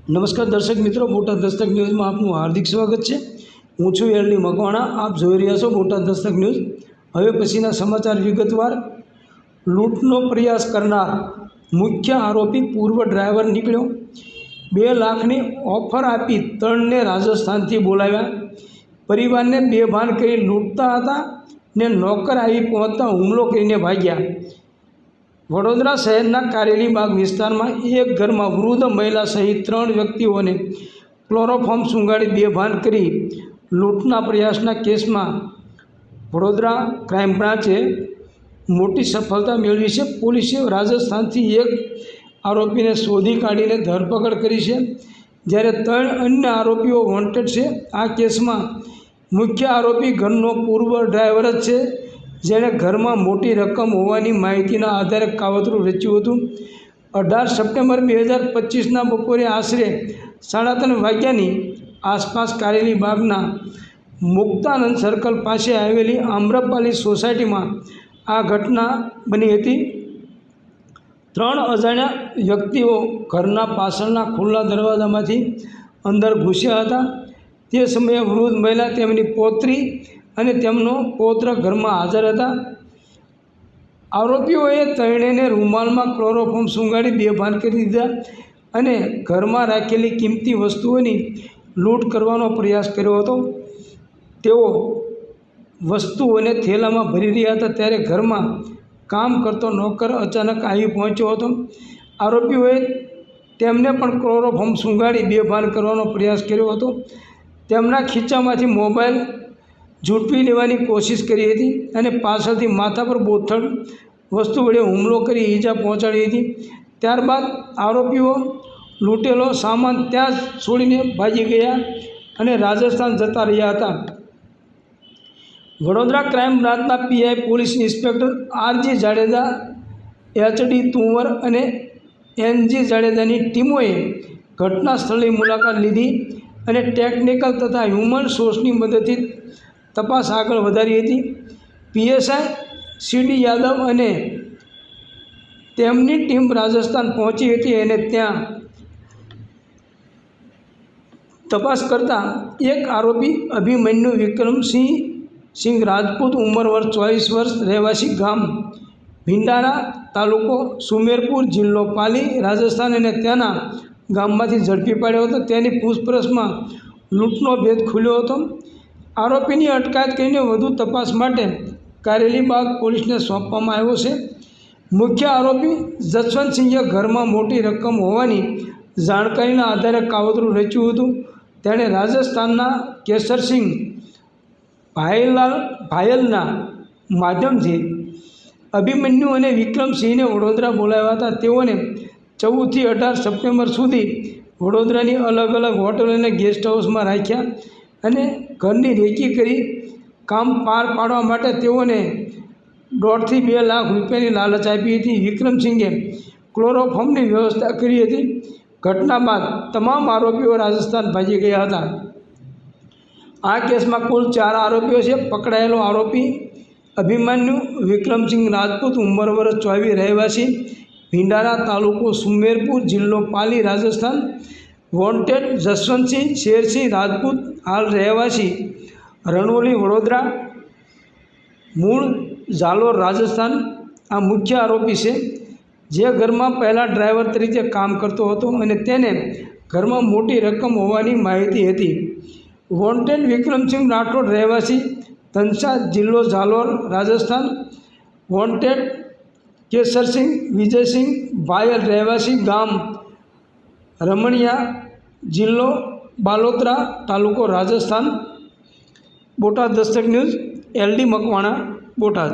નમસ્કાર દર્શક મિત્રો, બોટાદ દસ્તક ન્યૂઝમાં આપનું હાર્દિક સ્વાગત છે। હું છું એલડી મકવાણા। આપ જોઈ રહ્યા છો બોટાદ દસ્તક ન્યૂઝ। હવે પછીના સમાચાર વિગતવાર। લૂંટનો પ્રયાસ કરનાર મુખ્ય આરોપી પૂર્વ ડ્રાઈવર નીકળ્યો। 2 લાખની ઓફર આપી ત્રણને રાજસ્થાનથી બોલાવ્યા। પરિવારને બેભાન કરી લૂંટતા હતા ને નોકર આવી પહોંચતા હુમલો કરીને ભાગ્યા। વડોદરા શહેરના કારેલીબાગ વિસ્તારમાં એક ઘરમાં વૃદ્ધ મહિલા સહિત 3 વ્યક્તિઓને ક્લોરોફોર્મ સૂંઘાડી બેભાન કરી લૂંટના પ્રયાસના કેસમાં વડોદરા ક્રાઇમ બ્રાન્ચે મોટી સફળતા મેળવી છે। પોલીસે રાજસ્થાનથી એક આરોપીને શોધી કાઢીને ધરપકડ કરી છે, જ્યારે 3 અન્ય આરોપીઓ વોન્ટેડ છે। આ કેસમાં મુખ્ય આરોપી ઘરનો પૂર્વ ડ્રાઈવર જ છે, જેણે ઘરમાં મોટી રકમ હોવાની માહિતીના આધારે કાવતરું રચ્યું હતું। 18 સપ્ટેમ્બર 2025ના બપોરે આશરે 3:30 વાગ્યાની આસપાસ કારેલીબાગના મુક્તાનંદ સર્કલ પાસે આવેલી આમ્રપાલી સોસાયટીમાં આ ઘટના બની હતી। 3 અજાણ્યા વ્યક્તિઓ ઘરના પાછળના ખુલ્લા દરવાજામાંથી અંદર ઘૂસ્યા હતા। તે સમયે વૃદ્ધ મહિલા, તેમની પૌત્રી અને તેમનો પૌત્ર ઘરમાં હાજર હતા। આરોપીઓએ ત્રણેયને રૂમાલમાં ક્લોરોફોર્મ સૂંઘાડી બેભાન કરી દીધા અને ઘરમાં રાખેલી કિંમતી વસ્તુઓની લૂંટ કરવાનો પ્રયાસ કર્યો હતો। તેઓ વસ્તુઓને થેલામાં ભરી રહ્યા હતા, ત્યારે ઘરમાં કામ કરતો નોકર અચાનક આવી પહોંચ્યો હતો। આરોપીઓએ તેમને પણ ક્લોરોફોર્મ સૂંઘાડી બેભાન કરવાનો પ્રયાસ કર્યો હતો। તેમના ખીચામાંથી મોબાઈલ ઝૂંટવી લેવાની કોશિશ કરી હતી અને પાછળથી માથા પર બોથડ વસ્તુ વડે હુમલો કરી ઈજા પહોંચાડી હતી। ત્યારબાદ આરોપીઓ લૂંટેલો સામાન ત્યાં જ છોડીને ભાગી ગયા અને રાજસ્થાન જતા રહ્યા હતા। વડોદરા ક્રાઇમ બ્રાન્ચના PI police inspector R G Jadeja, H D Tunwar અને એનજી જાડેજાની ટીમોએ ઘટના સ્થળની મુલાકાત લીધી અને ટેકનિકલ તથા હ્યુમન સોર્સની મદદથી તપાસ આગળ વધારી હતી। પીએસઆઈ સીડી યાદવ અને તેમની ટીમ રાજસ્થાન પહોંચી હતી અને ત્યાં તપાસ કરતા એક આરોપી અભિમન્યુ વિક્રમસિંહ રાજપૂત, ઉંમર વર્ષ 24 વર્ષ, રહેવાસી ગામ ભિંડારા, તાલુકો સુમેરપુર, જિલ્લો પાલી, રાજસ્થાન અને તેના ગામમાંથી ઝડપી પાડ્યો હતો। તેની પૂછપરછમાં લૂંટનો ભેદ ખુલ્યો હતો। આરોપીની અટકાયત કરીને વધુ તપાસ માટે કારેલીબાગ પોલીસને સોંપવામાં આવ્યો છે। મુખ્ય આરોપી જસવંતસિંહે ઘરમાં મોટી રકમ હોવાની જાણકારીના આધારે કાવતરું રચ્યું હતું। તેણે રાજસ્થાનના કેસરસિંહ ભાયલના માધ્યમથી અભિમન્યુ અને વિક્રમસિંહને વડોદરા બોલાવ્યા હતા। તેઓને 14 થી 18 સપ્ટેમ્બર સુધી વડોદરાની અલગ અલગ હોટલ અને ગેસ્ટ હાઉસમાં રાખ્યા અને ઘરની રેકી કરી કામ પાર પાડવા માટે તેઓને 1.5 થી 2 લાખ રૂપિયાની લાલચ આપી હતી। વિક્રમસિંહે ક્લોરોફોર્મની વ્યવસ્થા કરી હતી। ઘટના બાદ તમામ આરોપીઓ રાજસ્થાન ભાગી ગયા હતા। આ કેસમાં કુલ 4 આરોપીઓ છે। પકડાયેલો આરોપી અભિમન્યુ વિક્રમસિંહ રાજપૂત, ઉંમર વર્ષ 24, રહેવાસી ભિંડારા, તાલુકો સુમેરપુર, જિલ્લો પાલી, રાજસ્થાન। વોન્ટેડ જસવંતસિંહ શેરસિંહ રાજપૂત, હાલ રહેવાસી રણોલી, વડોદરા, મૂળ જાલોર, રાજસ્થાન। આ મુખ્ય આરોપી છે, જે ઘરમાં પહેલાં ડ્રાઈવર તરીકે કામ કરતો હતો અને તેને ઘરમાં મોટી રકમ હોવાની માહિતી હતી। વોન્ટેડ વિક્રમસિંહ રાઠોડ, રહેવાસી ધનસા, જિલ્લો જાલોર, રાજસ્થાન। વોન્ટેડ કેસરસિંહ વિજયસિંહ ભાયલ, રહેવાસી ગામ રમણિયા, જિલ્લો બાલોતરા, તાલુકો રાજસ્થાન। Botad Dastak news, L D Makwana, Botad.